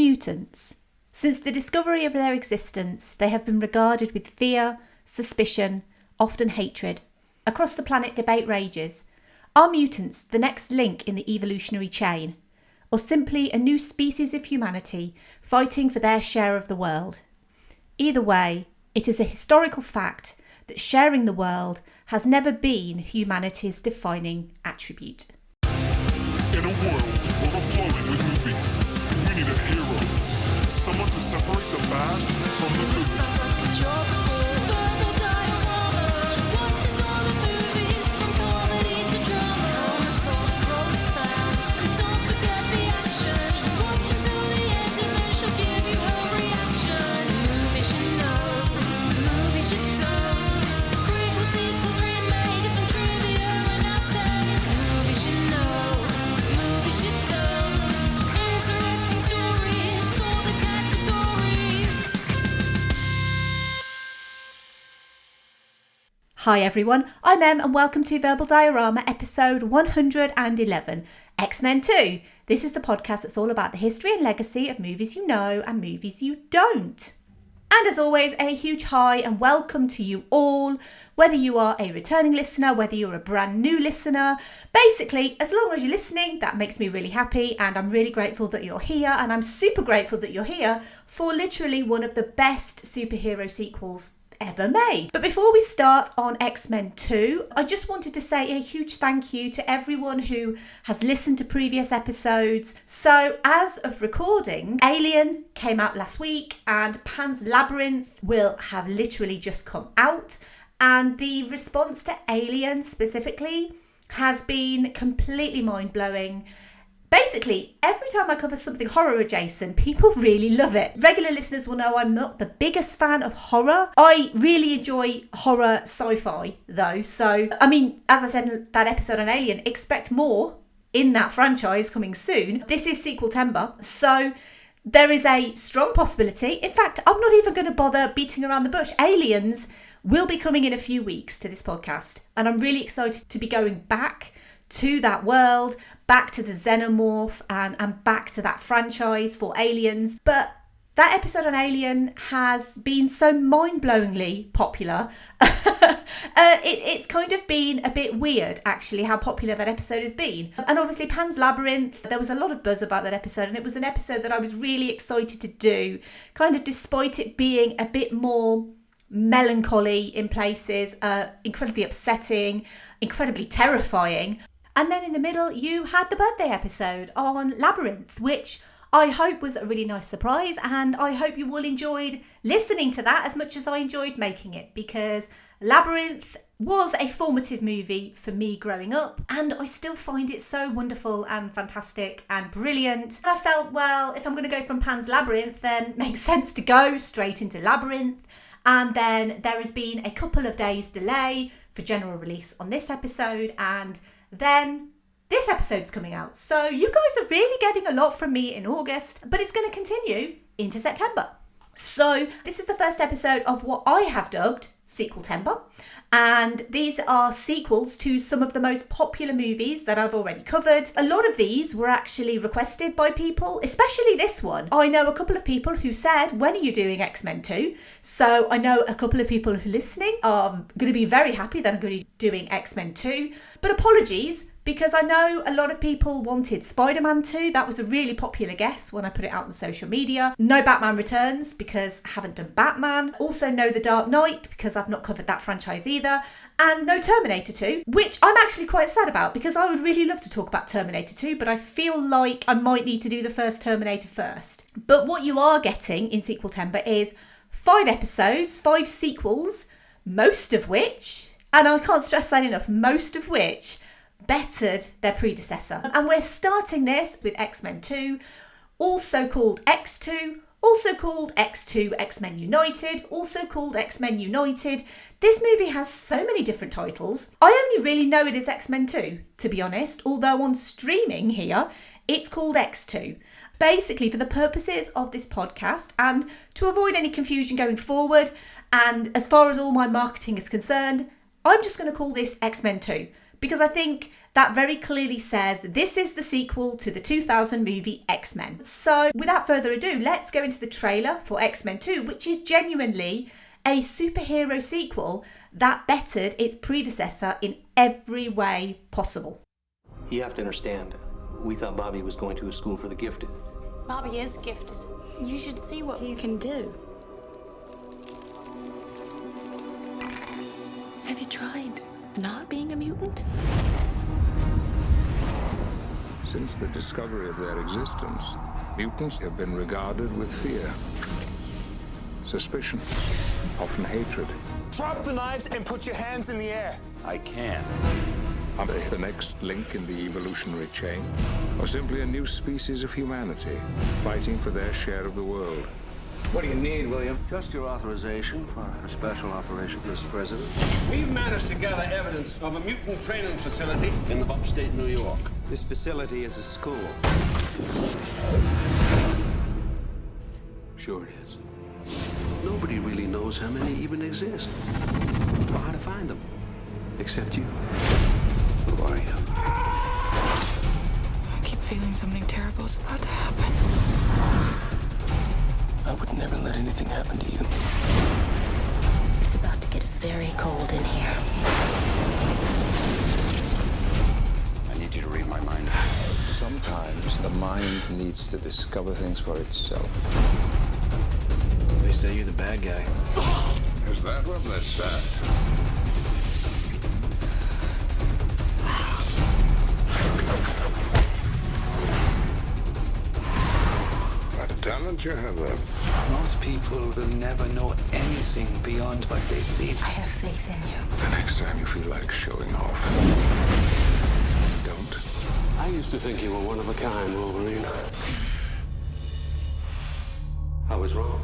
mutants. Since the discovery of their existence, they have been regarded with fear, suspicion, often hatred. Across the planet, debate rages. Are mutants the next link in the evolutionary chain, or simply a new species of humanity fighting for their share of the world? Either way, it is a historical fact that sharing the world has never been humanity's defining attribute. In a world overflowing with movies, we need a hero. Someone to separate the bad from the good. Hi everyone, I'm Em and welcome to Verbal Diorama episode 111, X-Men 2. This is the podcast that's all about the history and legacy of movies you know and movies you don't. And as always, a huge hi and welcome to you all, whether you are a returning listener, whether you're a brand new listener. Basically, as long as you're listening, that makes me really happy, and I'm really grateful that you're here, and I'm super grateful that you're here for literally one of the best superhero sequels ever made. But before we start on X-Men 2, I just wanted to say a huge thank you to everyone who has listened to previous episodes. So as of recording, Alien came out last week and Pan's Labyrinth will have literally just come out, and the response to Alien specifically has been completely mind-blowing. Basically, every time I cover something horror adjacent, people really love it. Regular listeners will know I'm not the biggest fan of horror. I really enjoy horror sci-fi though. So, I mean, as I said in that episode on Alien, expect more in that franchise coming soon. This is Sequeltember, so there is a strong possibility. In fact, I'm not even going to bother beating around the bush. Aliens will be coming in a few weeks to this podcast, and I'm really excited to be going back to that world, back to the xenomorph and back to that franchise for Aliens. But that episode on Alien has been so mind-blowingly popular. It's kind of been a bit weird, actually, how popular that episode has been. And obviously Pan's Labyrinth, there was a lot of buzz about that episode, and it was an episode that I was really excited to do, kind of despite it being a bit more melancholy in places, incredibly upsetting, incredibly terrifying. And then in the middle, you had the birthday episode on Labyrinth, which I hope was a really nice surprise. And I hope you all enjoyed listening to that as much as I enjoyed making it, because Labyrinth was a formative movie for me growing up. And I still find it so wonderful and fantastic and brilliant. And I felt, well, if I'm going to go from Pan's Labyrinth, then it makes sense to go straight into Labyrinth. And then there has been a couple of days delay for general release on this episode, and then this episode's coming out. So you guys are really getting a lot from me in August, but it's going to continue into September. So this is the first episode of what I have dubbed Sequeltember, and these are sequels to some of the most popular movies that I've already covered. A lot of these were actually requested by people, especially this one. I know a couple of people who said, when are you doing X-Men 2? So I know a couple of people who are listening are going to be very happy that I'm going to be doing X-Men 2, but apologies, because I know a lot of people wanted Spider-Man 2. That was a really popular guess when I put it out on social media. No Batman Returns, because I haven't done Batman. Also no The Dark Knight, because I've not covered that franchise either. And no Terminator 2, which I'm actually quite sad about, because I would really love to talk about Terminator 2, but I feel like I might need to do the first Terminator first. But what you are getting in Sequeltember is 5 episodes, 5 sequels, most of which, and I can't stress that enough, most of which bettered their predecessor. And we're starting this with X-Men 2, also called X2, also called X2 X-Men United, also called X-Men United. This movie has so many different titles. I only really know it as X-Men 2, to be honest, although on streaming here, it's called X2. Basically, for the purposes of this podcast and to avoid any confusion going forward, and as far as all my marketing is concerned, I'm just going to call this X-Men 2, because I think that very clearly says this is the sequel to the 2000 movie X-Men. So without further ado, let's go into the trailer for X-Men 2, which is genuinely a superhero sequel that bettered its predecessor in every way possible. You have to understand, we thought Bobby was going to a school for the gifted. Bobby is gifted. You should see what he can do. Have you tried not being a mutant? Since the discovery of their existence, mutants have been regarded with fear, suspicion, often hatred. Drop the knives and put your hands in the air. I can't. Are they the next link in the evolutionary chain? Or simply a new species of humanity, fighting for their share of the world? What do you need, William? Just your authorization for a special operation, Mr. President. We've managed to gather evidence of a mutant training facility In the upstate New York. This facility is a school. Sure it is. Nobody really knows how many even exist, or how to find them, except you. Who are you? I keep feeling something terrible is about to happen. I would never let anything happen to you. It's about to get very cold in here. I need you to read my mind. Sometimes the mind needs to discover things for itself. They say you're the bad guy. Is that what they said? What a talent you have there. Most people will never know anything beyond what they see. I have faith in you. The next time you feel like showing off, don't. I used to think you were one of a kind, Wolverine. I was wrong.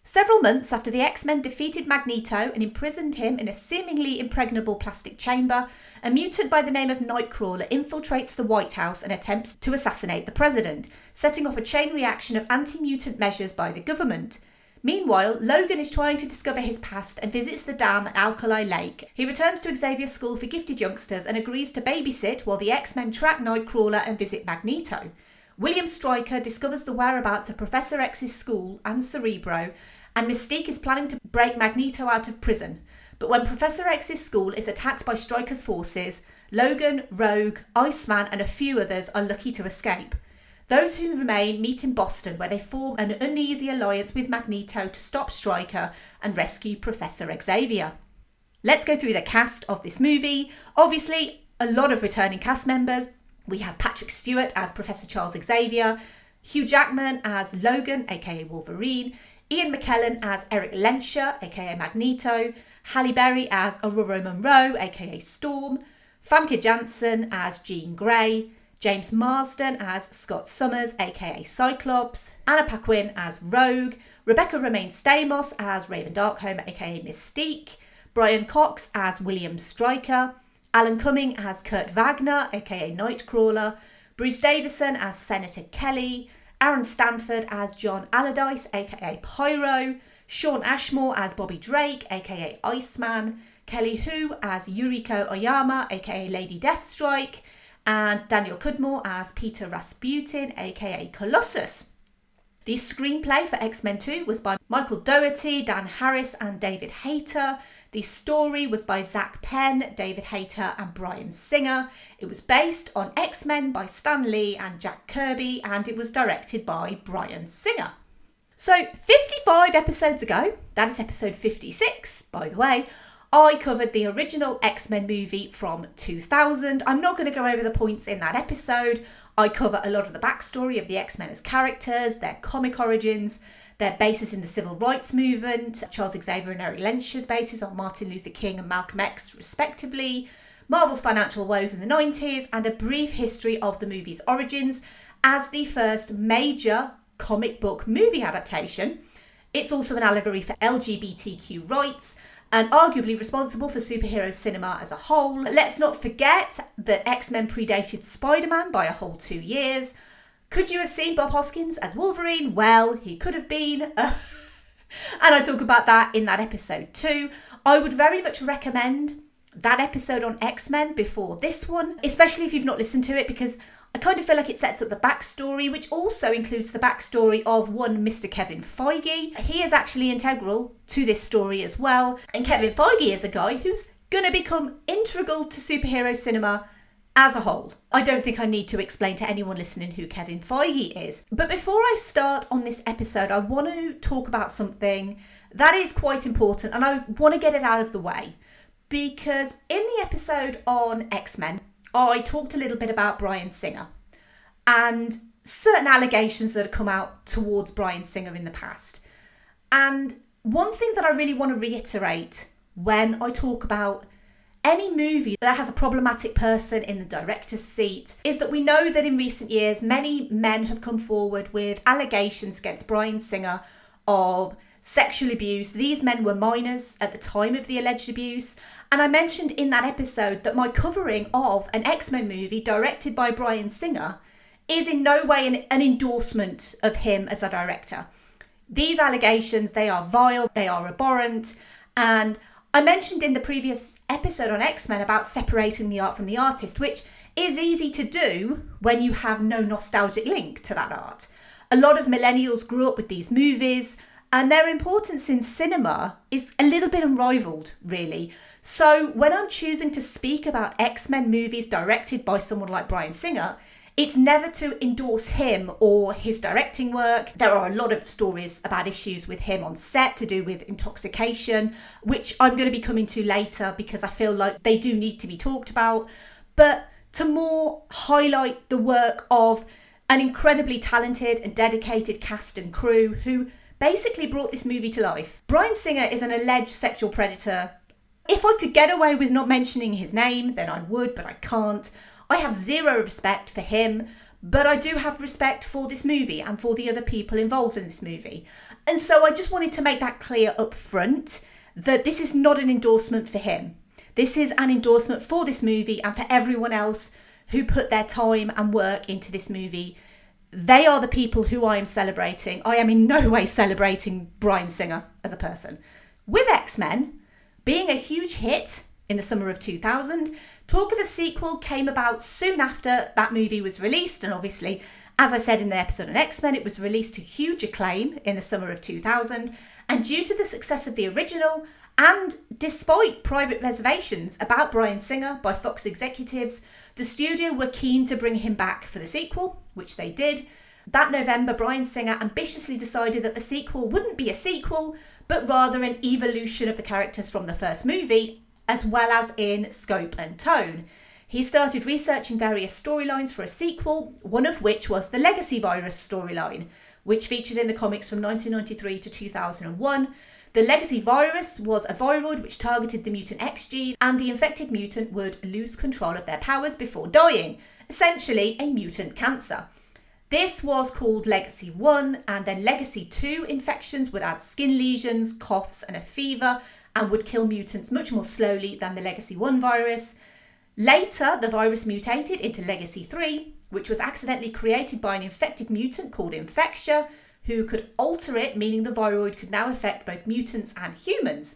Several months after the X-Men defeated Magneto and imprisoned him in a seemingly impregnable plastic chamber, a mutant by the name of Nightcrawler infiltrates the White House and attempts to assassinate the president, setting off a chain reaction of anti-mutant measures by the government. Meanwhile, Logan is trying to discover his past and visits the dam at Alkali Lake. He returns to Xavier's school for gifted youngsters and agrees to babysit while the X-Men track Nightcrawler and visit Magneto. William Stryker discovers the whereabouts of Professor X's school and Cerebro, and Mystique is planning to break Magneto out of prison. But when Professor X's school is attacked by Stryker's forces, Logan, Rogue, Iceman and a few others are lucky to escape. Those who remain meet in Boston, where they form an uneasy alliance with Magneto to stop Stryker and rescue Professor Xavier. Let's go through the cast of this movie. Obviously, a lot of returning cast members. We have Patrick Stewart as Professor Charles Xavier, Hugh Jackman as Logan, aka Wolverine, Ian McKellen as Eric Lensher, aka Magneto, Halle Berry as Aurora Monroe, aka Storm, Famke Janssen as Jean Grey, James Marsden as Scott Summers, aka Cyclops, Anna Paquin as Rogue, Rebecca Romaine Stamos as Raven Darkholme, aka Mystique, Brian Cox as William Stryker, Alan Cumming as Kurt Wagner, aka Nightcrawler, Bruce Davison as Senator Kelly, Aaron Stanford as John Allardyce, aka Pyro, Sean Ashmore as Bobby Drake, aka Iceman, Kelly Hu as Yuriko Oyama, aka Lady Deathstrike, and Daniel Cudmore as Peter Rasputin, aka Colossus. The screenplay for X-Men 2 was by Michael Dougherty, Dan Harris and David Hayter. The story was by Zach Penn, David Hayter and Bryan Singer. It was based on X-Men by Stan Lee and Jack Kirby, and it was directed by Bryan Singer. So 55 episodes ago, that is episode 56 by the way, I covered the original X-Men movie from 2000. I'm not going to go over the points in that episode. I cover a lot of the backstory of the X-Men as characters, their comic origins, their basis in the civil rights movement, Charles Xavier and Eric Lensher's basis on Martin Luther King and Malcolm X respectively, Marvel's financial woes in the 90s, and a brief history of the movie's origins as the first major comic book movie adaptation. It's also an allegory for LGBTQ rights and arguably responsible for superhero cinema as a whole. Let's not forget that X-Men predated Spider-Man by a whole 2 years. Could you have seen Bob Hoskins as Wolverine? Well, he could have been. And I talk about that in that episode too. I would very much recommend that episode on X-Men before this one, especially if you've not listened to it, because I kind of feel like it sets up the backstory, which also includes the backstory of one Mr. Kevin Feige. He is actually integral to this story as well. And Kevin Feige is a guy who's going to become integral to superhero cinema as a whole. I don't think I need to explain to anyone listening who Kevin Feige is. But before I start on this episode, I want to talk about something that is quite important, and I want to get it out of the way. Because in the episode on X-Men, I talked a little bit about Bryan Singer and certain allegations that have come out towards Bryan Singer in the past. And one thing that I really want to reiterate when I talk about any movie that has a problematic person in the director's seat is that we know that in recent years, many men have come forward with allegations against Bryan Singer of sexual abuse. These men were minors at the time of the alleged abuse. And I mentioned in that episode that my covering of an X-Men movie directed by Bryan Singer is in no way an endorsement of him as a director. These allegations, they are vile, they are abhorrent. And I mentioned in the previous episode on X-Men about separating the art from the artist, which is easy to do when you have no nostalgic link to that art. A lot of millennials grew up with these movies, and their importance in cinema is a little bit unrivaled, really. So when I'm choosing to speak about X-Men movies directed by someone like Bryan Singer, it's never to endorse him or his directing work. There are a lot of stories about issues with him on set to do with intoxication, which I'm going to be coming to later because I feel like they do need to be talked about. But to more highlight the work of an incredibly talented and dedicated cast and crew who basically brought this movie to life. Bryan Singer is an alleged sexual predator. If I could get away with not mentioning his name, then I would, but I can't. I have zero respect for him, but I do have respect for this movie and for the other people involved in this movie. And so I just wanted to make that clear up front that this is not an endorsement for him. This is an endorsement for this movie and for everyone else who put their time and work into this movie. They are the people who I am celebrating. I am in no way celebrating Bryan Singer as a person. With X-Men being a huge hit in the summer of 2000, talk of a sequel came about soon after that movie was released. And obviously, as I said in the episode on X-Men, it was released to huge acclaim in the summer of 2000. And due to the success of the original, and despite private reservations about Bryan Singer by Fox executives, the studio were keen to bring him back for the sequel, which they did. That November, Bryan Singer ambitiously decided that the sequel wouldn't be a sequel, but rather an evolution of the characters from the first movie, as well as in scope and tone. He started researching various storylines for a sequel, one of which was the Legacy Virus storyline, which featured in the comics from 1993 to 2001. The Legacy Virus was a viroid which targeted the mutant X gene, and the infected mutant would lose control of their powers before dying, essentially a mutant cancer. This was called Legacy 1, and then Legacy 2 infections would add skin lesions, coughs, and a fever, and would kill mutants much more slowly than the Legacy 1 virus. Later, the virus mutated into Legacy 3, which was accidentally created by an infected mutant called Infectia, who could alter it, meaning the viroid could now affect both mutants and humans.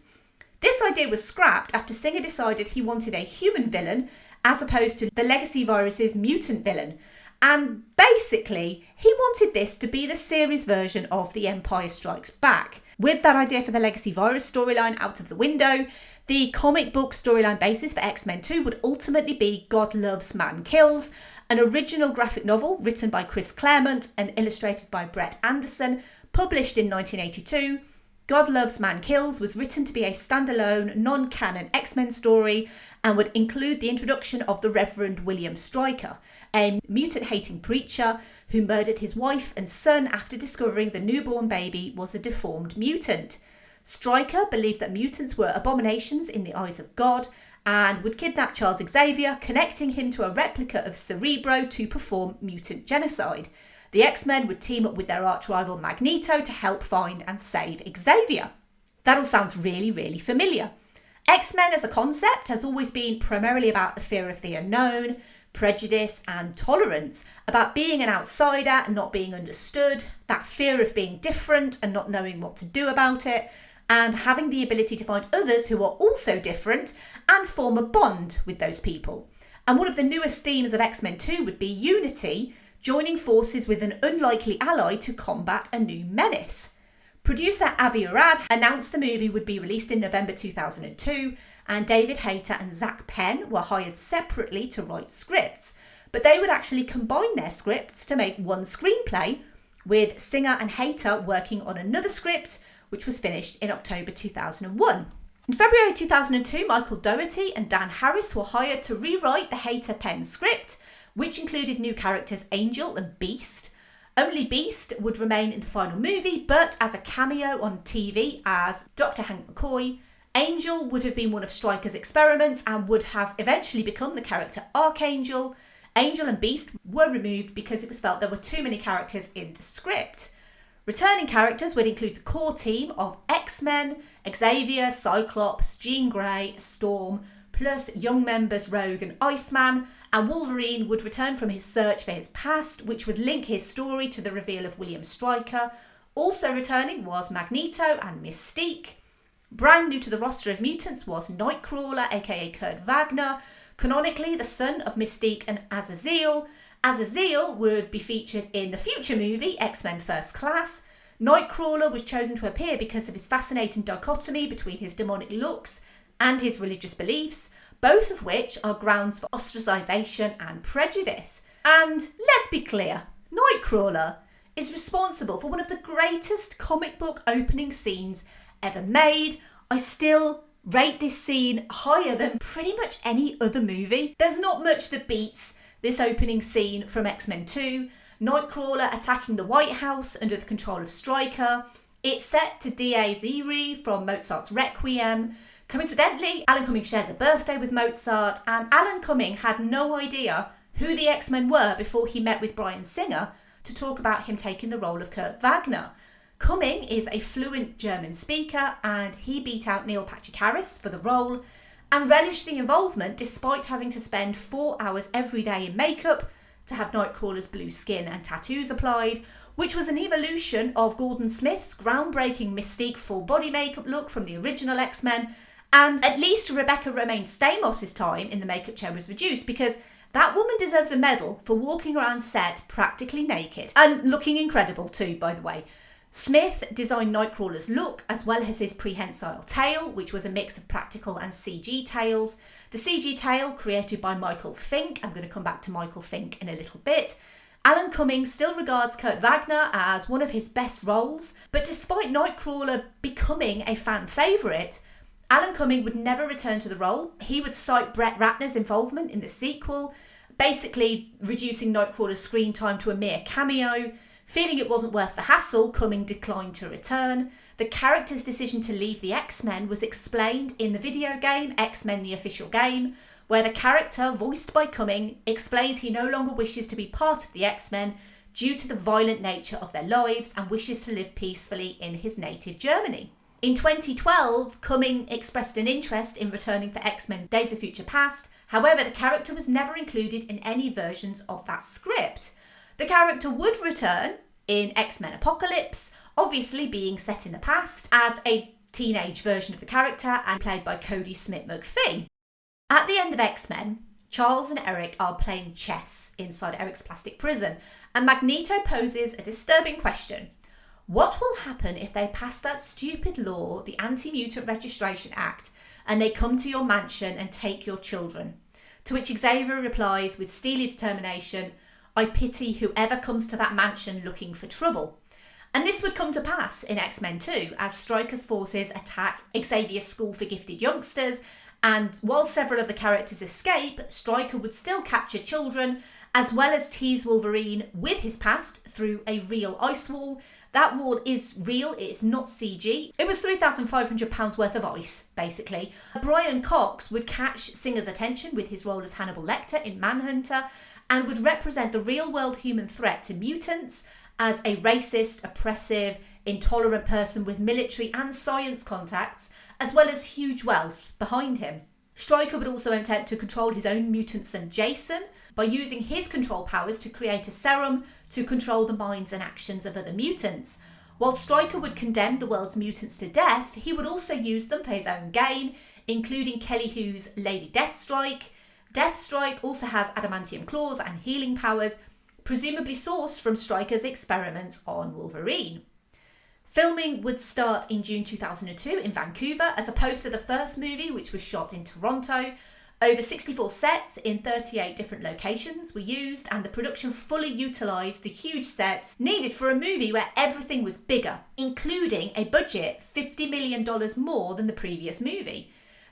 This idea was scrapped after Singer decided he wanted a human villain as opposed to the Legacy Virus's mutant villain. And basically, he wanted this to be the series version of The Empire Strikes Back. With that idea for the Legacy Virus storyline out of the window, the comic book storyline basis for X-Men 2 would ultimately be God Loves, Man Kills, an original graphic novel written by Chris Claremont and illustrated by Brett Anderson, published in 1982. God Loves, Man Kills was written to be a standalone, non-canon X-Men story and would include the introduction of the Reverend William Stryker, a mutant-hating preacher who murdered his wife and son after discovering the newborn baby was a deformed mutant. Stryker believed that mutants were abominations in the eyes of God and would kidnap Charles Xavier, connecting him to a replica of Cerebro to perform mutant genocide. The X-Men would team up with their arch-rival Magneto to help find and save Xavier. That all sounds really, really familiar. X-Men as a concept has always been primarily about the fear of the unknown, prejudice and tolerance, about being an outsider and not being understood, that fear of being different and not knowing what to do about it, and having the ability to find others who are also different and form a bond with those people. And one of the newest themes of X-Men 2 would be unity, joining forces with an unlikely ally to combat a new menace. Producer Avi Arad announced the movie would be released in November 2002, and David Hayter and Zach Penn were hired separately to write scripts, but they would actually combine their scripts to make one screenplay, with Singer and Hayter working on another script, which was finished in October 2001. In February 2002, Michael Dougherty and Dan Harris were hired to rewrite the Hayter-Penn script, which included new characters Angel and Beast. Only Beast would remain in the final movie, but as a cameo on TV as Dr. Hank McCoy. Angel would have been one of Stryker's experiments and would have eventually become the character Archangel. Angel and Beast were removed because it was felt there were too many characters in the script. Returning characters would include the core team of X-Men, Xavier, Cyclops, Jean Grey, Storm, plus young members Rogue and Iceman, and Wolverine would return from his search for his past, which would link his story to the reveal of William Stryker. Also returning was Magneto and Mystique. Brand new to the roster of mutants was Nightcrawler, aka Kurt Wagner, canonically the son of Mystique and Azazel. Azazel would be featured in the future movie X-Men First Class. Nightcrawler was chosen to appear because of his fascinating dichotomy between his demonic looks and his religious beliefs, both of which are grounds for ostracisation and prejudice. And let's be clear, Nightcrawler is responsible for one of the greatest comic book opening scenes ever made. I still rate this scene higher than pretty much any other movie. There's not much that beats this opening scene from X-Men 2. Nightcrawler attacking the White House under the control of Stryker. It's set to Dies Irae from Mozart's Requiem. Coincidentally, Alan Cumming shares a birthday with Mozart, and Alan Cumming had no idea who the X-Men were before he met with Bryan Singer to talk about him taking the role of Kurt Wagner. Cumming is a fluent German speaker, and he beat out Neil Patrick Harris for the role and relished the involvement despite having to spend 4 hours every day in makeup to have Nightcrawler's blue skin and tattoos applied, which was an evolution of Gordon Smith's groundbreaking Mystique full body makeup look from the original X-Men. And at least Rebecca Romaine Stamos' time in the makeup chair was reduced, because that woman deserves a medal for walking around set practically naked and looking incredible too, by the way. Smith designed Nightcrawler's look as well as his prehensile tail, which was a mix of practical and CG tails. The CG tail created by Michael Fink. I'm going to come back to Michael Fink in a little bit. Alan Cumming still regards Kurt Wagner as one of his best roles, but despite Nightcrawler becoming a fan favourite, Alan Cumming would never return to the role. He would cite Brett Ratner's involvement in the sequel, basically reducing Nightcrawler's screen time to a mere cameo. Feeling it wasn't worth the hassle, Cumming declined to return. The character's decision to leave the X-Men was explained in the video game X-Men The Official Game, where the character, voiced by Cumming, explains he no longer wishes to be part of the X-Men due to the violent nature of their lives and wishes to live peacefully in his native Germany. In 2012, Cumming expressed an interest in returning for X-Men Days of Future Past. However, the character was never included in any versions of that script. The character would return in X-Men Apocalypse, obviously being set in the past, as a teenage version of the character and played by Cody Smith-McPhee. At the end of X-Men, Charles and Eric are playing chess inside Eric's plastic prison, and Magneto poses a disturbing question. What will happen if they pass that stupid law, the Anti-Mutant Registration Act, and they come to your mansion and take your children? To which Xavier replies with steely determination, I pity whoever comes to that mansion looking for trouble. And this would come to pass in X-Men 2 as Stryker's forces attack Xavier's school for gifted youngsters, and while several of the characters escape, Stryker would still capture children as well as tease Wolverine with his past through a real ice wall. That wall is real, it's not CG. It was £3,500 worth of ice, basically. Brian Cox would catch Singer's attention with his role as Hannibal Lecter in Manhunter and would represent the real-world human threat to mutants as a racist, oppressive, intolerant person with military and science contacts, as well as huge wealth behind him. Stryker would also attempt to control his own mutant son Jason by using his control powers to create a serum to control the minds and actions of other mutants. While Stryker would condemn the world's mutants to death, he would also use them for his own gain, including Kelly Hu's Lady Deathstrike. Deathstrike also has adamantium claws and healing powers, presumably sourced from Stryker's experiments on Wolverine. Filming would start in June 2002 in Vancouver, as opposed to the first movie, which was shot in Toronto. Over 64 sets in 38 different locations were used, and the production fully utilised the huge sets needed for a movie where everything was bigger, including a budget $50 million more than the previous movie.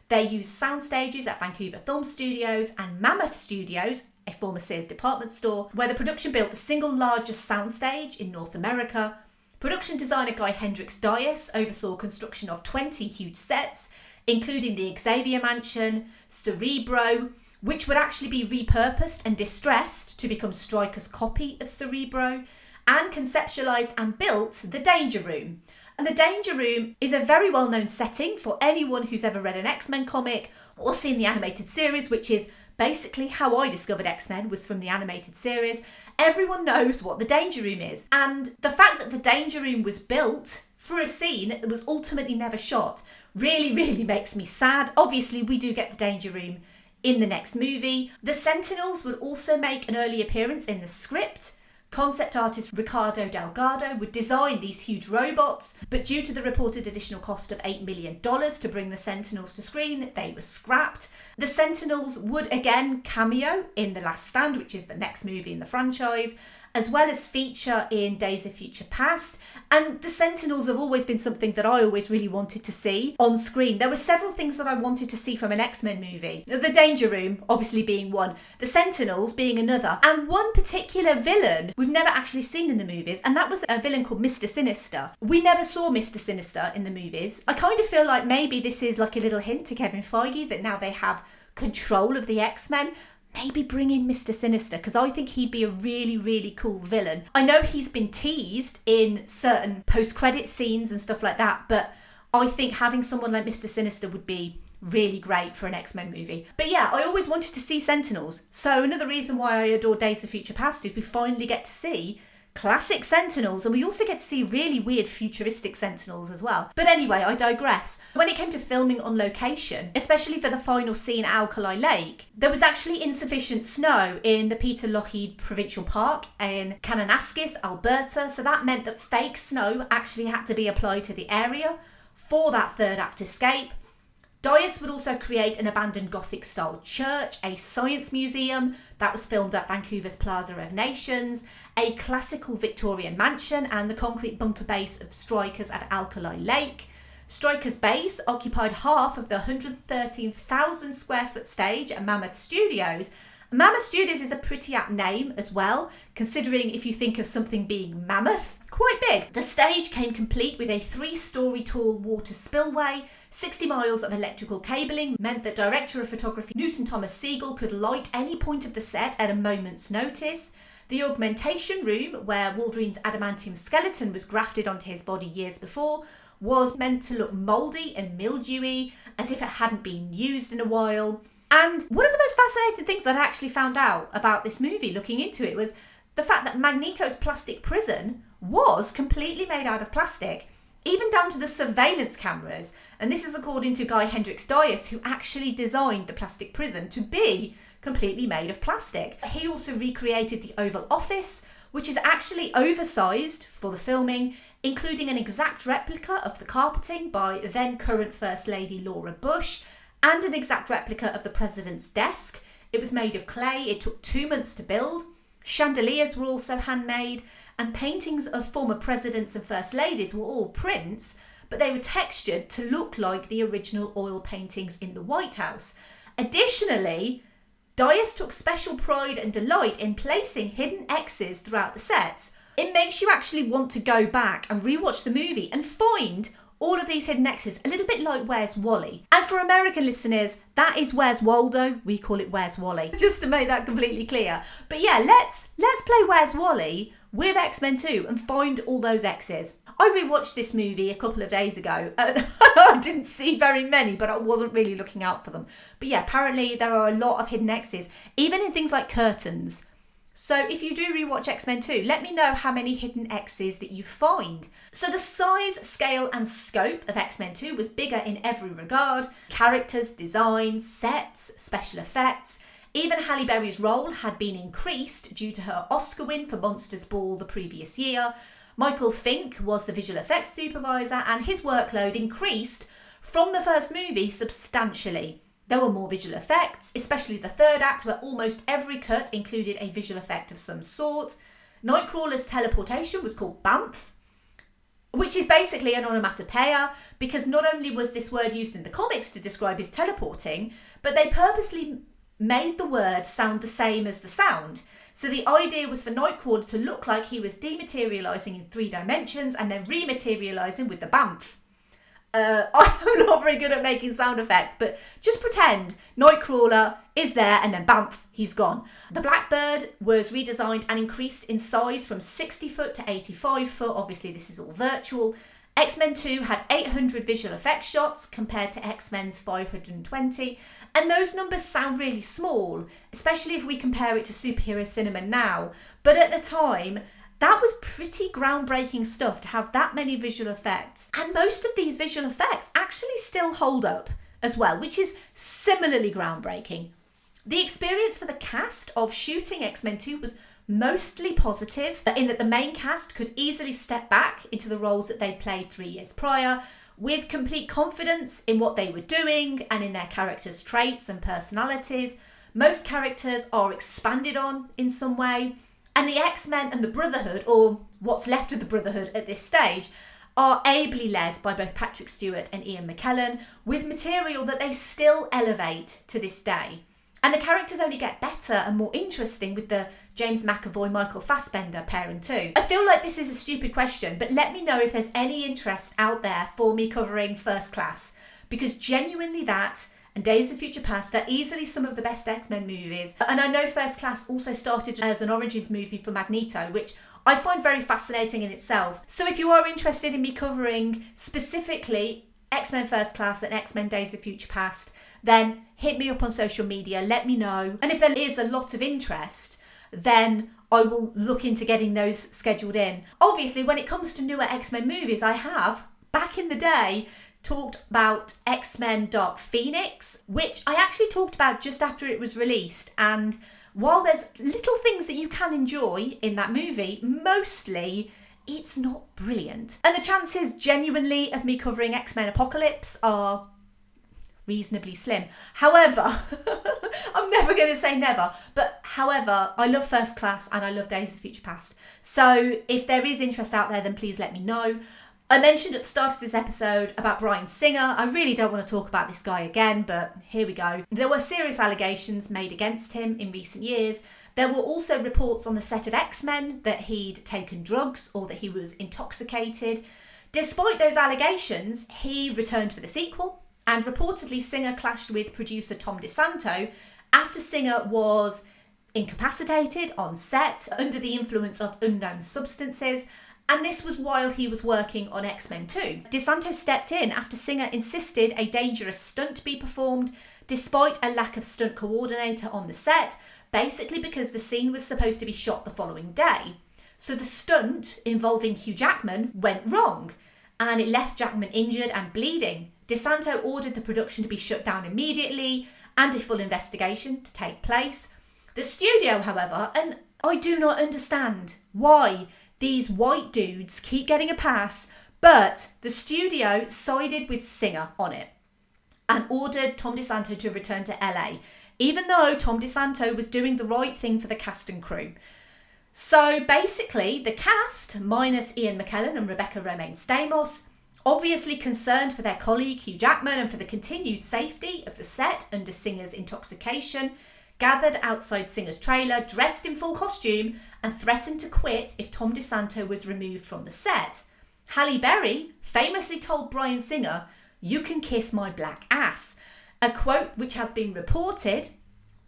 They used sound stages at Vancouver Film Studios and Mammoth Studios, a former Sears department store, where the production built the single largest soundstage in North America. Production designer Guy Hendricks Dias oversaw construction of 20 huge sets, including the Xavier Mansion, Cerebro, which would actually be repurposed and distressed to become Stryker's copy of Cerebro, and conceptualised and built the Danger Room. And the Danger Room is a very well-known setting for anyone who's ever read an X-Men comic or seen the animated series, which is basically how I discovered X-Men, was from the animated series. Everyone knows what the Danger Room is. And the fact that the Danger Room was built for a scene that was ultimately never shot really makes me sad. Obviously, we do get the Danger Room in the next movie. The Sentinels would also make an early appearance in the script. Concept artist Ricardo Delgado would design these huge robots, but due to the reported additional cost of $8 million to bring the Sentinels to screen, they were scrapped. The Sentinels would again cameo in The Last Stand, which is the next movie in the franchise, as well as feature in Days of Future Past. And the Sentinels have always been something that I always really wanted to see on screen. There were several things that I wanted to see from an X-Men movie. The Danger Room, obviously, being one. The Sentinels being another. And one particular villain we've never actually seen in the movies, and that was a villain called Mr. Sinister. We never saw Mr. Sinister in the movies. I kind of feel like maybe this is like a little hint to Kevin Feige that now they have control of the X-Men. Maybe bring in Mr. Sinister, because I think he'd be a really cool villain. I know he's been teased in certain post-credit scenes and stuff like that, but I think having someone like Mr. Sinister would be really great for an X-Men movie. But yeah, I always wanted to see Sentinels. So another reason why I adore Days of Future Past is we finally get to see classic Sentinels, and we also get to see really weird futuristic Sentinels as well. But anyway, I digress. When it came to filming on location, especially for the final scene at Alkali Lake, there was actually insufficient snow in the Peter Lougheed Provincial Park in Kananaskis, Alberta, so that meant that fake snow actually had to be applied to the area for that third act escape. Dias would also create an abandoned Gothic-style church, a science museum that was filmed at Vancouver's Plaza of Nations, a classical Victorian mansion, and the concrete bunker base of Stryker's at Alkali Lake. Stryker's base occupied half of the 113,000 square foot stage at Mammoth Studios. Mammoth Studios is a pretty apt name as well, considering if you think of something being mammoth, quite big. The stage came complete with a 3-story tall water spillway. 60 miles of electrical cabling meant that director of photography Newton Thomas Siegel could light any point of the set at a moment's notice. The augmentation room, where Wolverine's adamantium skeleton was grafted onto his body years before, was meant to look mouldy and mildewy, as if it hadn't been used in a while. And one of the most fascinating things that I actually found out about this movie, looking into it, was the fact that Magneto's plastic prison was completely made out of plastic, even down to the surveillance cameras. And this is according to Guy Hendricks Dias, who actually designed the plastic prison to be completely made of plastic. He also recreated the Oval Office, which is actually oversized for the filming, including an exact replica of the carpeting by then current First Lady Laura Bush, and an exact replica of the president's desk. It was made of clay. It took 2 months to build. Chandeliers were also handmade, and paintings of former presidents and first ladies were all prints, but they were textured to look like the original oil paintings in the White House. Additionally, Dias took special pride and delight in placing hidden X's throughout the sets. It makes you actually want to go back and rewatch the movie and find all of these hidden X's, a little bit like Where's Wally? And for American listeners, that is Where's Waldo. We call it Where's Wally, just to make that completely clear. But yeah, let's play Where's Wally with X-Men 2 and find all those X's. I rewatched this movie a couple of days ago and I didn't see very many, but I wasn't really looking out for them. But yeah, apparently there are a lot of hidden X's, even in things like curtains. So if you do rewatch X-Men 2, let me know how many hidden X's that you find. So the size, scale and scope of X-Men 2 was bigger in every regard. Characters, designs, sets, special effects. Even Halle Berry's role had been increased due to her Oscar win for Monsters Ball the previous year. Michael Fink was the visual effects supervisor and his workload increased from the first movie substantially. There were more visual effects, especially the third act where almost every cut included a visual effect of some sort. Nightcrawler's teleportation was called BAMF, which is basically an onomatopoeia because not only was this word used in the comics to describe his teleporting, but they purposely made the word sound the same as the sound. So the idea was for Nightcrawler to look like he was dematerialising in 3 dimensions and then rematerialising with the BAMF. I'm not very good at making sound effects, but just pretend Nightcrawler is there and then bamf, he's gone. The Blackbird was redesigned and increased in size from 60 foot to 85 foot. Obviously, this is all virtual. X-Men 2 had 800 visual effects shots compared to X-Men's 520. And those numbers sound really small, especially if we compare it to superhero cinema now. But at the time, that was pretty groundbreaking stuff to have that many visual effects. And most of these visual effects actually still hold up as well, which is similarly groundbreaking. The experience for the cast of shooting X-Men 2 was mostly positive, in that the main cast could easily step back into the roles that they'd played 3 years prior, with complete confidence in what they were doing and in their characters' traits and personalities. Most characters are expanded on in some way. And the X-Men and the Brotherhood, or what's left of the Brotherhood at this stage, are ably led by both Patrick Stewart and Ian McKellen, with material that they still elevate to this day. And the characters only get better and more interesting with the James McAvoy-Michael Fassbender pairing too. I feel like this is a stupid question, but let me know if there's any interest out there for me covering First Class, because genuinely that and Days of Future Past are easily some of the best X-Men movies. And I know First Class also started as an Origins movie for Magneto, which I find very fascinating in itself. So if you are interested in me covering specifically X-Men First Class and X-Men Days of Future Past, then hit me up on social media, let me know. And if there is a lot of interest, then I will look into getting those scheduled in. Obviously, when it comes to newer X-Men movies, I have, back in the day, talked about X-Men Dark Phoenix, which I actually talked about just after it was released. And while there's little things that you can enjoy in that movie, mostly it's not brilliant. And the chances genuinely of me covering X-Men Apocalypse are reasonably slim. However, I'm never going to say never, but however, I love First Class and I love Days of Future Past. So if there is interest out there, then please let me know. I mentioned at the start of this episode about Bryan Singer. I really don't want to talk about this guy again, but here we go. There were serious allegations made against him in recent years. There were also reports on the set of X-Men that he'd taken drugs or that he was intoxicated. Despite those allegations, he returned for the sequel, and reportedly Singer clashed with producer Tom DeSanto after Singer was incapacitated on set under the influence of unknown substances. And this was while he was working on X-Men 2. DeSanto stepped in after Singer insisted a dangerous stunt be performed, despite a lack of stunt coordinator on the set, basically because the scene was supposed to be shot the following day. So the stunt involving Hugh Jackman went wrong, and it left Jackman injured and bleeding. DeSanto ordered the production to be shut down immediately and a full investigation to take place. The studio, however, and I do not understand why these white dudes keep getting a pass, but the studio sided with Singer on it and ordered Tom DeSanto to return to LA, even though Tom DeSanto was doing the right thing for the cast and crew. So basically, the cast, minus Ian McKellen and Rebecca Romaine Stamos, obviously concerned for their colleague Hugh Jackman and for the continued safety of the set under Singer's intoxication, gathered outside Singer's trailer, dressed in full costume, and threatened to quit if Tom DeSanto was removed from the set. Halle Berry famously told Bryan Singer, "You can kiss my black ass," a quote which has been reported,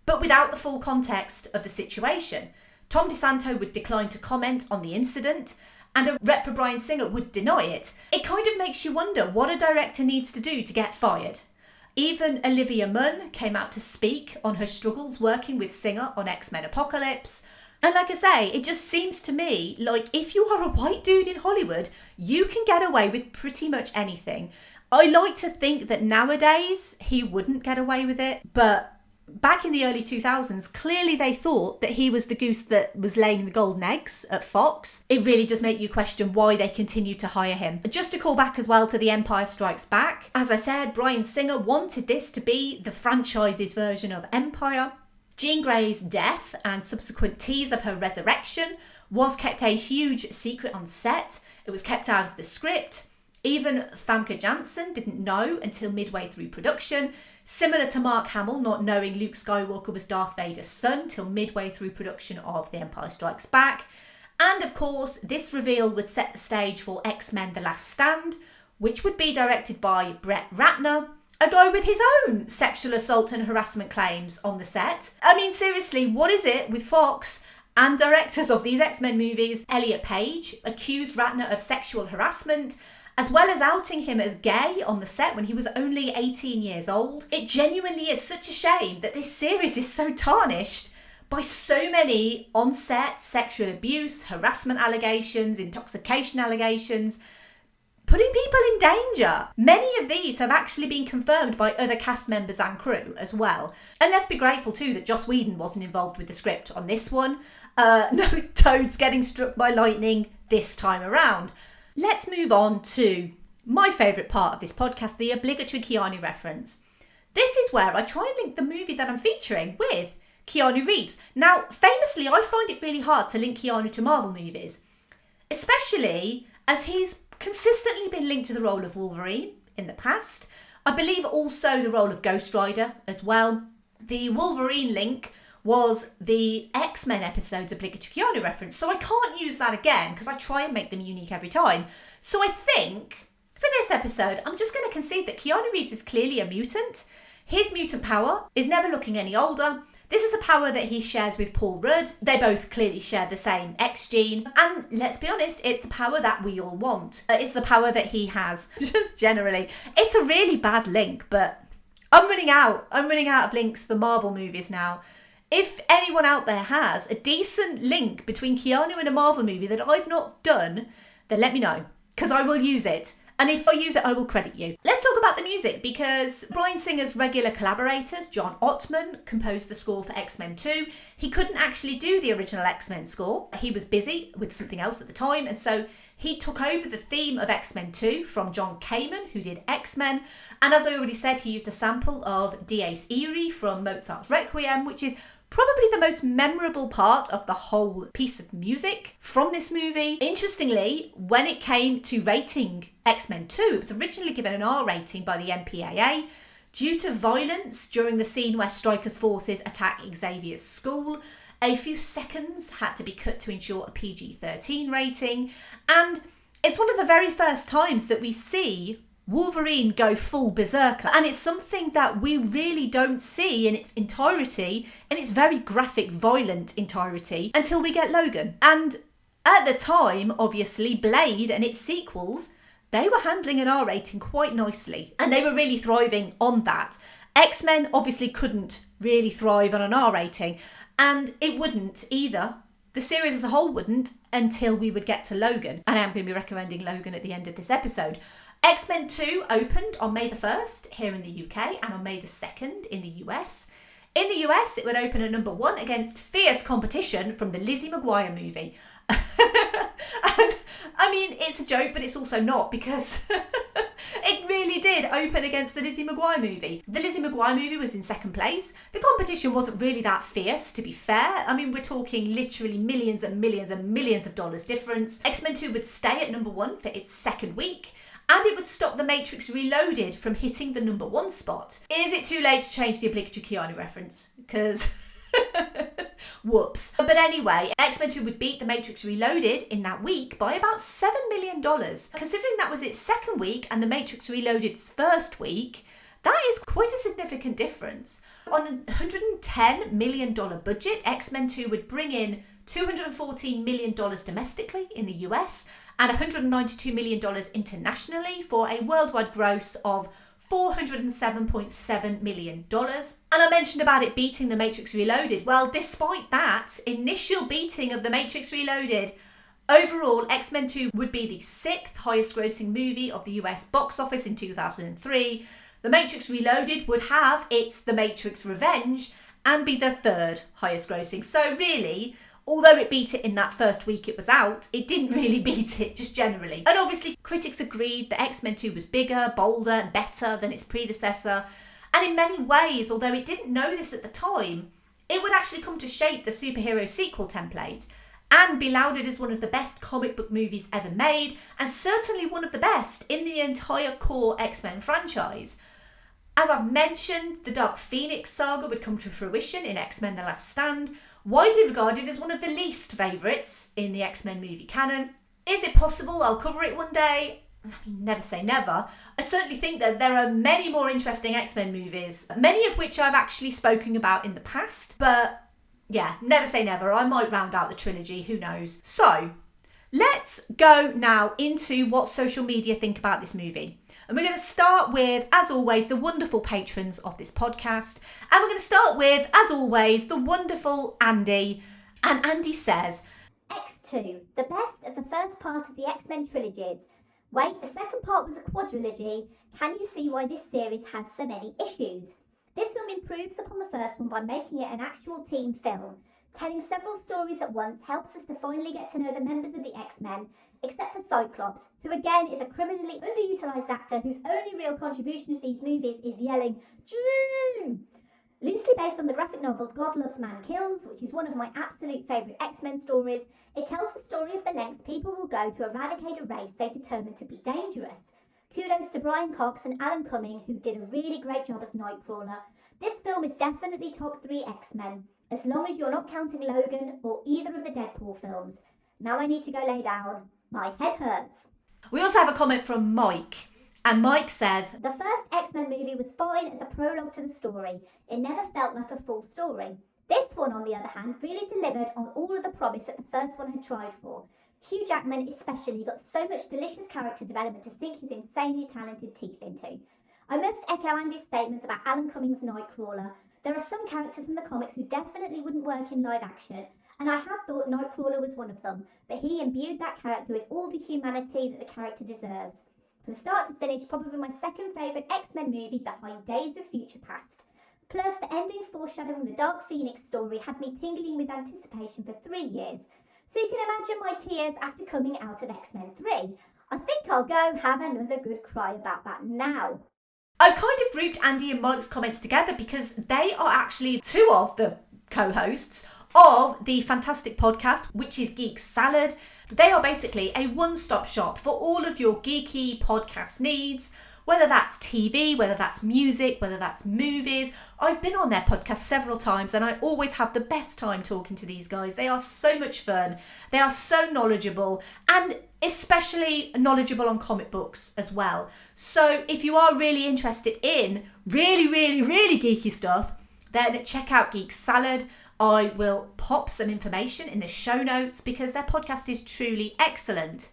but without the full context of the situation. Tom DeSanto would decline to comment on the incident, and a rep for Bryan Singer would deny it. It kind of makes you wonder what a director needs to do to get fired. Even Olivia Munn came out to speak on her struggles working with Singer on X-Men Apocalypse. And like I say, it just seems to me like if you are a white dude in Hollywood, you can get away with pretty much anything. I like to think that nowadays he wouldn't get away with it, but back in the early 2000s, clearly they thought that he was the goose that was laying the golden eggs at Fox. It really does make you question why they continue to hire him. Just to call back as well to The Empire Strikes Back. As I said, Bryan Singer wanted this to be the franchise's version of Empire. Jean Grey's death and subsequent tease of her resurrection was kept a huge secret on set. It was kept out of the script. Even Famke Janssen didn't know until midway through production, similar to Mark Hamill not knowing Luke Skywalker was Darth Vader's son till midway through production of The Empire Strikes Back. And of course, this reveal would set the stage for X-Men The Last Stand, which would be directed by Brett Ratner, a guy with his own sexual assault and harassment claims on the set. I mean, seriously, what is it with Fox and directors of these X-Men movies? Elliot Page accused Ratner of sexual harassment, as well as outing him as gay on the set when he was only 18 years old. It genuinely is such a shame that this series is so tarnished by so many on-set sexual abuse, harassment allegations, intoxication allegations, putting people in danger. Many of these have actually been confirmed by other cast members and crew as well. And let's be grateful too that Joss Whedon wasn't involved with the script on this one. No toads getting struck by lightning this time around. Let's move on to my favourite part of this podcast, the obligatory Keanu reference. This is where I try and link the movie that I'm featuring with Keanu Reeves. Now, famously, I find it really hard to link Keanu to Marvel movies, especially as he's consistently been linked to the role of Wolverine in the past. I believe also the role of Ghost Rider as well. The Wolverine link was the X-Men episode's obligatory Keanu reference, so I can't use that again because I try and make them unique every time. So I think for this episode, I'm just going to concede that Keanu Reeves is clearly a mutant. His mutant power is never looking any older. This is a power that he shares with Paul Rudd. They both clearly share the same X gene. And let's be honest, it's the power that we all want. It's the power that he has, just generally. It's a really bad link, but I'm running out. I'm running out of links for Marvel movies now. If anyone out there has a decent link between Keanu and a Marvel movie that I've not done, then let me know, because I will use it. And if I use it, I will credit you. Let's talk about the music, because Bryan Singer's regular collaborators, John Ottman, composed the score for X-Men 2. He couldn't actually do the original X-Men score. He was busy with something else at the time, and so he took over the theme of X-Men 2 from John Kamen, who did X-Men. And as I already said, he used a sample of Dies Irae from Mozart's Requiem, which is probably the most memorable part of the whole piece of music from this movie. Interestingly, when it came to rating X-Men 2, it was originally given an R rating by the MPAA due to violence during the scene where Stryker's forces attack Xavier's school. A few seconds had to be cut to ensure a PG-13 rating, and it's one of the very first times that we see Wolverine go full berserker, and it's something that we really don't see in its entirety, in its very graphic, violent entirety, until we get Logan. And at the time, obviously, Blade and its sequels, they were handling an R rating quite nicely, and they were really thriving on that. X-Men obviously couldn't really thrive on an R rating, and it wouldn't either. The series as a whole wouldn't until we would get to Logan, and I am going to be recommending Logan at the end of this episode. X-Men 2 opened on May the 1st here in the UK and on May the 2nd in the US. In the US, it would open at number 1 against fierce competition from the Lizzie McGuire movie. And, I mean, it's a joke, but it's also not, because it really did open against the Lizzie McGuire movie. The Lizzie McGuire movie was in second place. The competition wasn't really that fierce, to be fair. I mean, we're talking literally millions and millions and millions of dollars difference. X-Men 2 would stay at number 1 for its second week, and it would stop The Matrix Reloaded from hitting the number 1 spot. Is it too late to change the obligatory Keanu reference? Because Whoops. But anyway, X-Men 2 would beat The Matrix Reloaded in that week by about $7 million. Considering that was its second week and The Matrix Reloaded's first week, that is quite a significant difference. On a $110 million budget, X-Men 2 would bring in $214 million domestically in the US and $192 million internationally for a worldwide gross of $407.7 million. And I mentioned about it beating The Matrix Reloaded. Well, despite that initial beating of The Matrix Reloaded, overall, X-Men 2 would be the 6th highest grossing movie of the US box office in 2003. The Matrix Reloaded would have its The Matrix Revenge and be the 3rd highest grossing. So really, although it beat it in that first week it was out, it didn't really beat it, just generally. And obviously, critics agreed that X-Men 2 was bigger, bolder, and better than its predecessor. And in many ways, although it didn't know this at the time, it would actually come to shape the superhero sequel template and be lauded as one of the best comic book movies ever made, and certainly one of the best in the entire core X-Men franchise. As I've mentioned, the Dark Phoenix saga would come to fruition in X-Men The Last Stand, widely regarded as one of the least favourites in the X-Men movie canon. Is it possible I'll cover it one day? I mean, never say never. I certainly think that there are many more interesting X-Men movies, many of which I've actually spoken about in the past. But yeah, never say never. I might round out the trilogy, who knows. So, let's go now into what social media think about this movie. And we're going to start with, as always, the wonderful patrons of this podcast. And we're going to start with, as always, the wonderful Andy. And Andy says, X2, the best of the first part of the X-Men trilogies. Wait, the second part was a quadrilogy. Can you see why this series has so many issues? This film improves upon the first one by making it an actual team film. Telling several stories at once helps us to finally get to know the members of the X-Men, except for Cyclops, who again is a criminally underutilised actor whose only real contribution to these movies is yelling, June! Loosely based on the graphic novel God Loves Man Kills, which is one of my absolute favourite X-Men stories, it tells the story of the lengths people will go to eradicate a race they've determined to be dangerous. Kudos to Brian Cox and Alan Cumming, who did a really great job as Nightcrawler. This film is definitely top 3 X-Men, as long as you're not counting Logan or either of the Deadpool films. Now I need to go lay down. My head hurts. We also have a comment from Mike. And Mike says, the first X-Men movie was fine as a prologue to the story. It never felt like a full story. This one, on the other hand, really delivered on all of the promise that the first one had tried for. Hugh Jackman especially got so much delicious character development to sink his insanely talented teeth into. I must echo Andy's statements about Alan Cumming's Nightcrawler. There are some characters from the comics who definitely wouldn't work in live action, and I had thought Nightcrawler was one of them, but he imbued that character with all the humanity that the character deserves. From start to finish, probably my second favourite X-Men movie behind Days of Future Past. Plus, the ending foreshadowing the Dark Phoenix story had me tingling with anticipation for 3 years. So you can imagine my tears after coming out of X-Men 3. I think I'll go have another good cry about that now. I've kind of grouped Andy and Mike's comments together because they are actually 2 of the co-hosts of the fantastic podcast, which is Geek Salad. They are basically a one-stop shop for all of your geeky podcast needs, whether that's TV, whether that's music, whether that's movies. I've been on their podcast several times and I always have the best time talking to these guys. They are so much fun. They are so knowledgeable and especially knowledgeable on comic books as well. So if you are really interested in really geeky stuff, then check out Geek Salad. I will pop some information in the show notes because their podcast is truly excellent.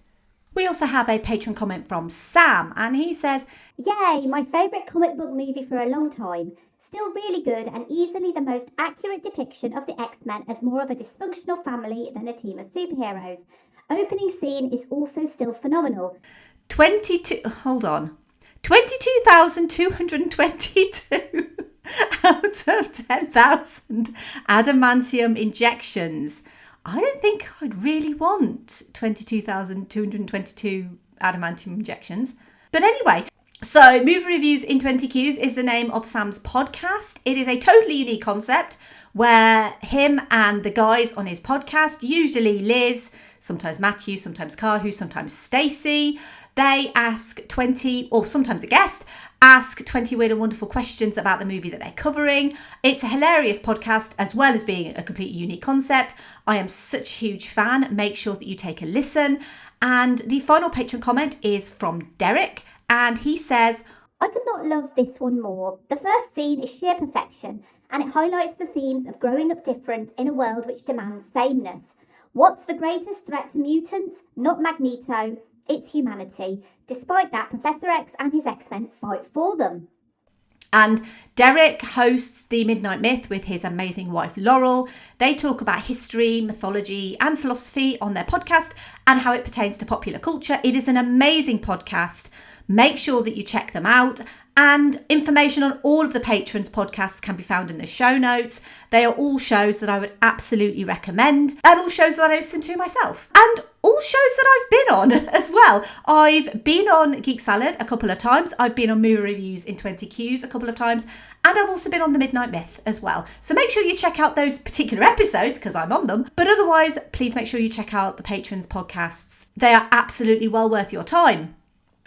We also have a patron comment from Sam, and he says, yay, my favourite comic book movie for a long time. Still really good and easily the most accurate depiction of the X-Men as more of a dysfunctional family than a team of superheroes. Opening scene is also still phenomenal. 22,222 out of 10,000 adamantium injections. I don't think I'd really want 22,222 adamantium injections. But anyway, so Movie Reviews in 20 Qs is the name of Sam's podcast. It is a totally unique concept where him and the guys on his podcast, usually Liz, sometimes Matthew, sometimes Kahu, sometimes Stacey, They ask 20, or sometimes a guest, ask 20 weird and wonderful questions about the movie that they're covering. It's a hilarious podcast, as well as being a completely unique concept. I am such a huge fan. Make sure that you take a listen. And the final Patreon comment is from Derek, and he says, I could not love this one more. The first scene is sheer perfection, and it highlights the themes of growing up different in a world which demands sameness. What's the greatest threat to mutants? Not Magneto, it's humanity. Despite that, Professor X and his X-Men fight for them. And Derek hosts The Midnight Myth with his amazing wife Laurel. They talk about history, mythology and philosophy on their podcast and how it pertains to popular culture. It is an amazing podcast. Make sure that you check them out. And information on all of the patrons' podcasts can be found in the show notes. They are all shows that I would absolutely recommend, and all shows that I listen to myself, and all shows that I've been on as well. I've been on Geek Salad a couple of times. I've been on Movie Reviews in 20 Qs a couple of times, and I've also been on The Midnight Myth as well. So make sure you check out those particular episodes because I'm on them. But otherwise, please make sure you check out the patrons' podcasts. They are absolutely well worth your time.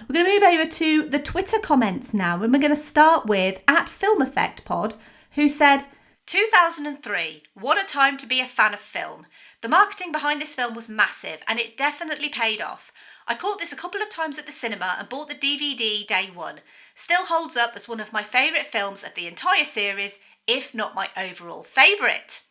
We're going to move over to the Twitter comments now, and we're going to start with @FilmEffectPod, who said, 2003, what a time to be a fan of film. The marketing behind this film was massive, and it definitely paid off. I caught this a couple of times at the cinema and bought the DVD day one. Still holds up as one of my favourite films of the entire series, if not my overall favourite.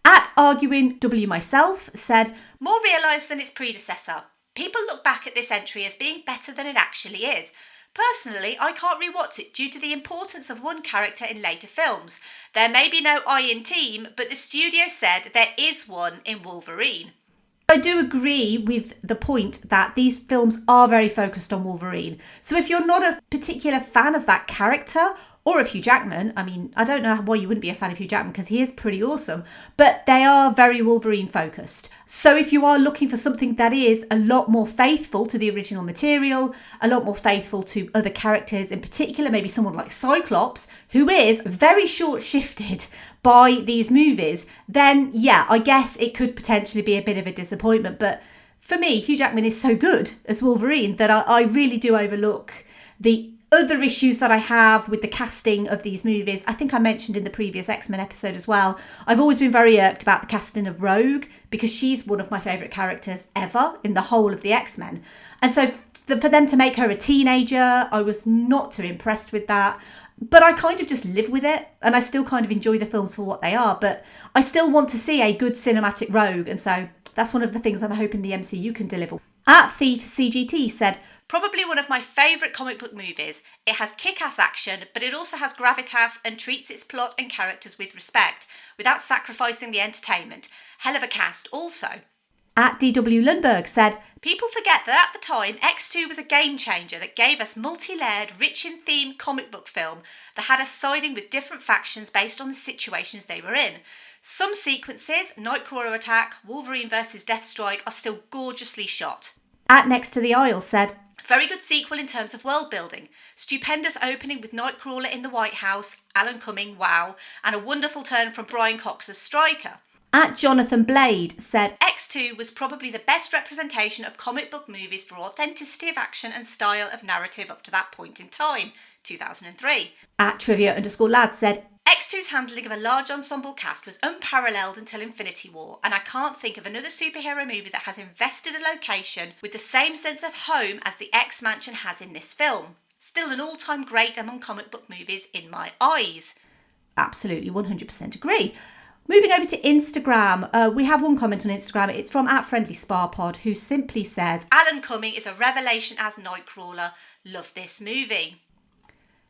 @ArguingW Myself said, more realised than its predecessor. People look back at this entry as being better than it actually is. Personally, I can't rewatch it due to the importance of one character in later films. There may be no I in team, but the studio said there is one in Wolverine. I do agree with the point that these films are very focused on Wolverine. So if you're not a particular fan of that character, or of Hugh Jackman, I mean, I don't know why you wouldn't be a fan of Hugh Jackman because he is pretty awesome, but they are very Wolverine focused. So if you are looking for something that is a lot more faithful to the original material, a lot more faithful to other characters, in particular, maybe someone like Cyclops, who is very short-shifted by these movies, then yeah, I guess it could potentially be a bit of a disappointment. But for me, Hugh Jackman is so good as Wolverine that I really do overlook the other issues that I have with the casting of these movies. I think I mentioned in the previous X-Men episode as well, I've always been very irked about the casting of Rogue because she's one of my favourite characters ever in the whole of the X-Men. And so for them to make her a teenager, I was not too impressed with that. But I kind of just live with it, and I still kind of enjoy the films for what they are, but I still want to see a good cinematic Rogue, and so that's one of the things I'm hoping the MCU can deliver. @ThiefCGT said, probably one of my favourite comic book movies. It has kick-ass action, but it also has gravitas and treats its plot and characters with respect, without sacrificing the entertainment. Hell of a cast also. @DW Lundberg said, people forget that at the time, X2 was a game changer that gave us multi-layered, rich in theme comic book film that had us siding with different factions based on the situations they were in. Some sequences, Nightcrawler attack, Wolverine vs Deathstrike, are still gorgeously shot. @Next to the Aisle said, very good sequel in terms of world building. Stupendous opening with Nightcrawler in the White House, Alan Cumming, wow, and a wonderful turn from Brian Cox as Stryker. @Jonathan Blade said, X2 was probably the best representation of comic book movies for authenticity of action and style of narrative up to that point in time, 2003. @Trivia_lad said, X2's handling of a large ensemble cast was unparalleled until Infinity War, and I can't think of another superhero movie that has invested a location with the same sense of home as the X-Mansion has in this film. Still an all-time great among comic book movies in my eyes. Absolutely, 100% agree. Moving over to Instagram, we have one comment on Instagram. It's from @FriendlySparPod, who simply says, Alan Cumming is a revelation as Nightcrawler. Love this movie.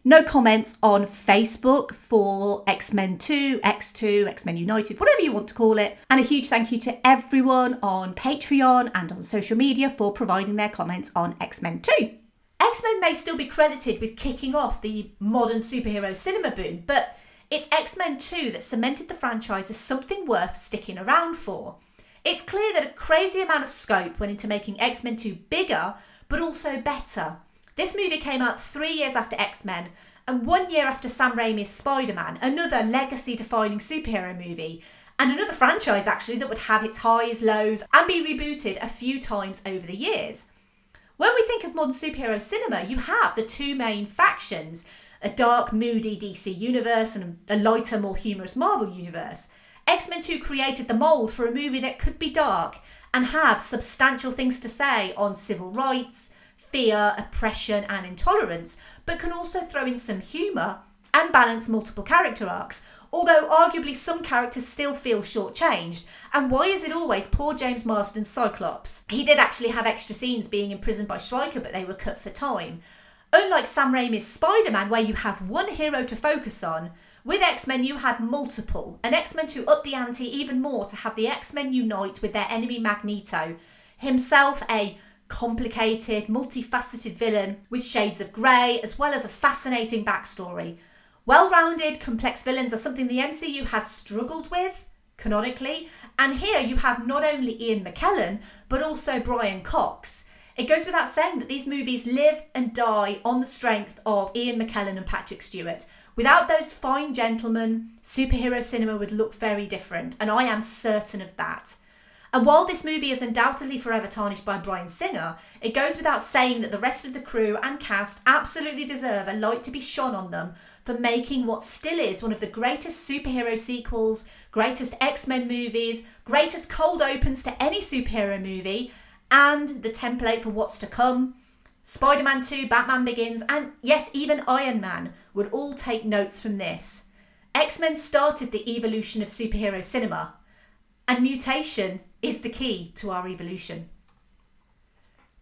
No comments on Facebook for X-Men 2, X2, X-Men United, whatever you want to call it. And a huge thank you to everyone on Patreon and on social media for providing their comments on X-Men 2. X-Men may still be credited with kicking off the modern superhero cinema boom, but it's X-Men 2 that cemented the franchise as something worth sticking around for. It's clear that a crazy amount of scope went into making X-Men 2 bigger, but also better. This movie came out 3 years after X-Men and 1 year after Sam Raimi's Spider-Man, another legacy-defining superhero movie, and another franchise actually that would have its highs, lows, and be rebooted a few times over the years. When we think of modern superhero cinema, you have the two main factions, a dark, moody DC universe and a lighter, more humorous Marvel universe. X-Men 2 created the mould for a movie that could be dark and have substantial things to say on civil rights, fear, oppression and intolerance, but can also throw in some humour and balance multiple character arcs, although arguably some characters still feel shortchanged. And why is it always poor James Marsden's Cyclops? He did actually have extra scenes being imprisoned by Stryker, but they were cut for time. Unlike Sam Raimi's Spider-Man, where you have one hero to focus on, with X-Men you had multiple, and X-Men 2 upped the ante even more to have the X-Men unite with their enemy Magneto, himself a complicated, multifaceted villain with shades of grey, as well as a fascinating backstory. Well-rounded, complex villains are something the MCU has struggled with, canonically, and here you have not only Ian McKellen, but also Brian Cox. It goes without saying that these movies live and die on the strength of Ian McKellen and Patrick Stewart. Without those fine gentlemen, superhero cinema would look very different, and I am certain of that. And while this movie is undoubtedly forever tarnished by Bryan Singer, it goes without saying that the rest of the crew and cast absolutely deserve a light to be shone on them for making what still is one of the greatest superhero sequels, greatest X-Men movies, greatest cold opens to any superhero movie, and the template for what's to come. Spider-Man 2, Batman Begins, and yes, even Iron Man would all take notes from this. X-Men started the evolution of superhero cinema, and mutation is the key to our evolution.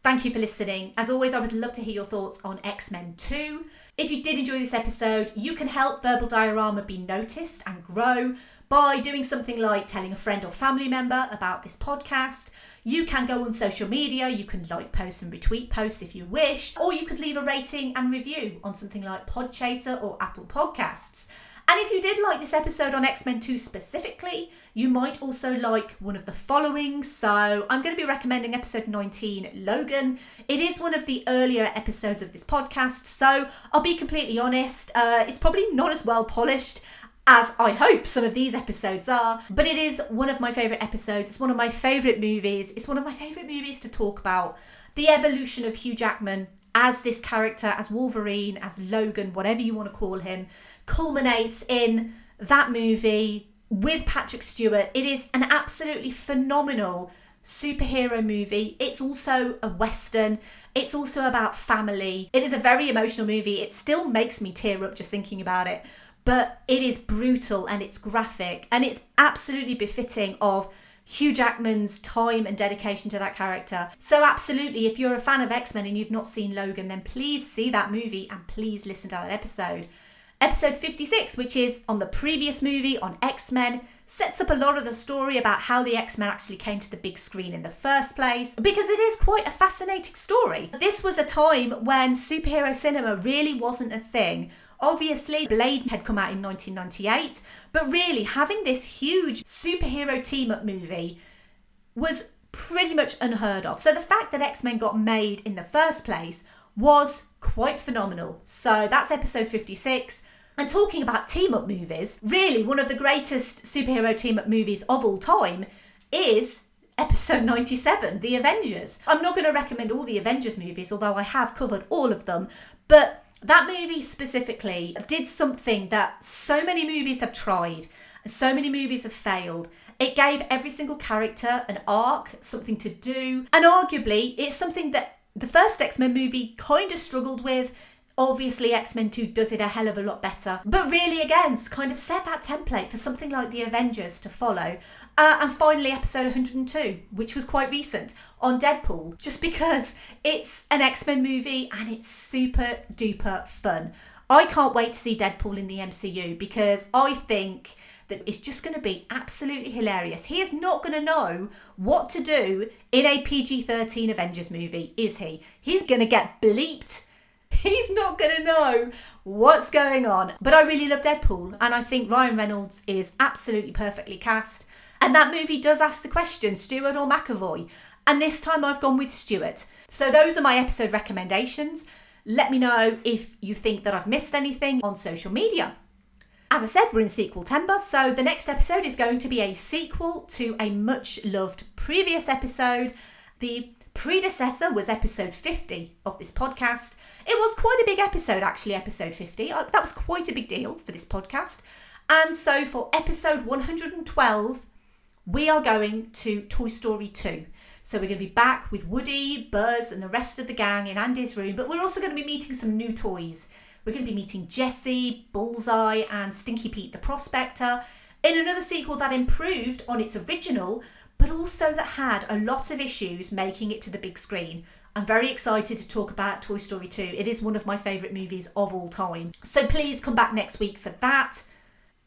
Thank you for listening. As always, I would love to hear your thoughts on X-Men 2. If you did enjoy this episode, you can help Verbal Diorama be noticed and grow by doing something like telling a friend or family member about this podcast. You can go on social media, you can like posts and retweet posts if you wish, or you could leave a rating and review on something like Podchaser or Apple Podcasts. And if you did like this episode on X-Men 2 specifically, you might also like one of the following. So I'm going to be recommending episode 19, Logan. It is one of the earlier episodes of this podcast, so I'll be completely honest, it's probably not as well polished as I hope some of these episodes are, but it is one of my favourite episodes. It's one of my favourite movies. It's one of my favourite movies to talk about. The evolution of Hugh Jackman as this character, as Wolverine, as Logan, whatever you want to call him, culminates in that movie with Patrick Stewart. It is an absolutely phenomenal superhero movie. It's also a Western. It's also about family. It is a very emotional movie. It still makes me tear up just thinking about it. But it is brutal and it's graphic and it's absolutely befitting of Hugh Jackman's time and dedication to that character. So absolutely, if you're a fan of X-Men and you've not seen Logan, then please see that movie and please listen to that episode. Episode 56, which is on the previous movie on X-Men, sets up a lot of the story about how the X-Men actually came to the big screen in the first place, because it is quite a fascinating story. This was a time when superhero cinema really wasn't a thing. Obviously, Blade had come out in 1998, but really having this huge superhero team-up movie was pretty much unheard of. So the fact that X-Men got made in the first place was quite phenomenal. So that's episode 56. And talking about team-up movies, really one of the greatest superhero team-up movies of all time is episode 97, The Avengers. I'm not going to recommend all the Avengers movies, although I have covered all of them, but that movie specifically did something that so many movies have tried, so many movies have failed. It gave every single character an arc, something to do, and arguably it's something that the first X-Men movie kind of struggled with. Obviously, X-Men 2 does it a hell of a lot better. But really, again, kind of set that template for something like The Avengers to follow. And finally, episode 102, which was quite recent, on Deadpool. Just because it's an X-Men movie and it's super duper fun. I can't wait to see Deadpool in the MCU because I think that it's just going to be absolutely hilarious. He is not going to know what to do in a PG-13 Avengers movie, is he? He's going to get bleeped. He's not going to know what's going on. But I really love Deadpool, and I think Ryan Reynolds is absolutely perfectly cast. And that movie does ask the question, Stewart or McAvoy? And this time I've gone with Stewart. So those are my episode recommendations. Let me know if you think that I've missed anything on social media. As I said, we're in Sequeltember, so the next episode is going to be a sequel to a much-loved previous episode, the Predecessor was episode 50 of this podcast. It was quite a big episode, actually, episode 50. That was quite a big deal for this podcast. And so for episode 112, we are going to Toy Story 2. So we're going to be back with Woody, Buzz and the rest of the gang in Andy's room. But we're also going to be meeting some new toys. We're going to be meeting Jessie, Bullseye and Stinky Pete the Prospector in another sequel that improved on its original, but also that had a lot of issues making it to the big screen. I'm very excited to talk about Toy Story 2. It is one of my favourite movies of all time. So please come back next week for that.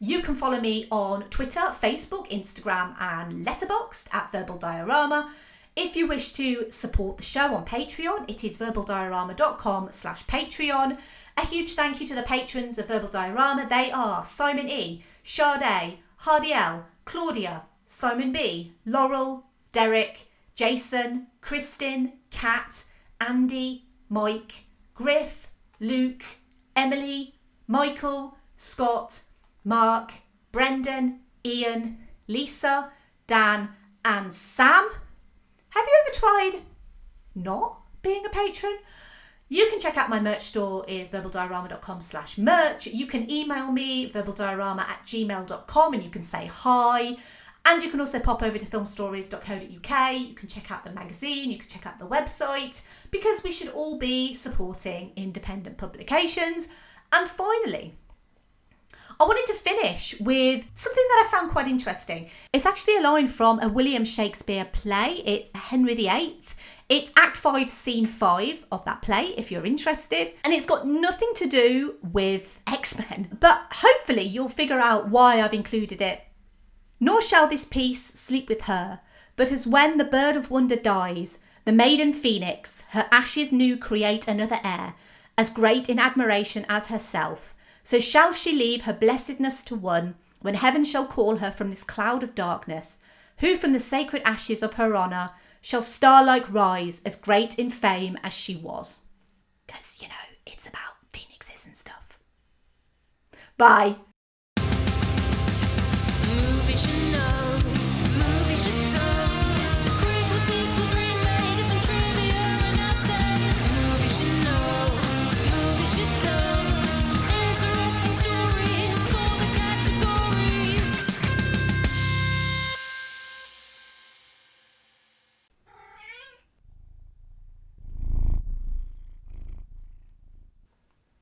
You can follow me on Twitter, Facebook, Instagram and Letterboxd at Verbal Diorama. If you wish to support the show on Patreon, it is verbaldiorama.com/Patreon. A huge thank you to the patrons of Verbal Diorama. They are Simon E, Sade, Hardy L, Claudia, Simon B, Laurel, Derek, Jason, Kristin, Kat, Andy, Mike, Griff, Luke, Emily, Michael, Scott, Mark, Brendan, Ian, Lisa, Dan and Sam. Have you ever tried not being a patron? You can check out my merch store is verbaldiorama.com/merch. You can email me verbaldiorama@gmail.com and you can say hi. And you can also pop over to filmstories.co.uk. You can check out the magazine, you can check out the website, because we should all be supporting independent publications. And finally, I wanted to finish with something that I found quite interesting. It's actually a line from a William Shakespeare play. It's Henry VIII. It's Act 5, Scene 5 of that play, if you're interested. And it's got nothing to do with X-Men, but hopefully you'll figure out why I've included it. Nor shall this piece sleep with her, but as when the bird of wonder dies, the maiden phoenix, her ashes new create another heir, as great in admiration as herself. So shall she leave her blessedness to one, when heaven shall call her from this cloud of darkness, who from the sacred ashes of her honour shall star-like rise, as great in fame as she was. 'Cause, you know, it's about phoenixes and stuff. Bye. Movies you know.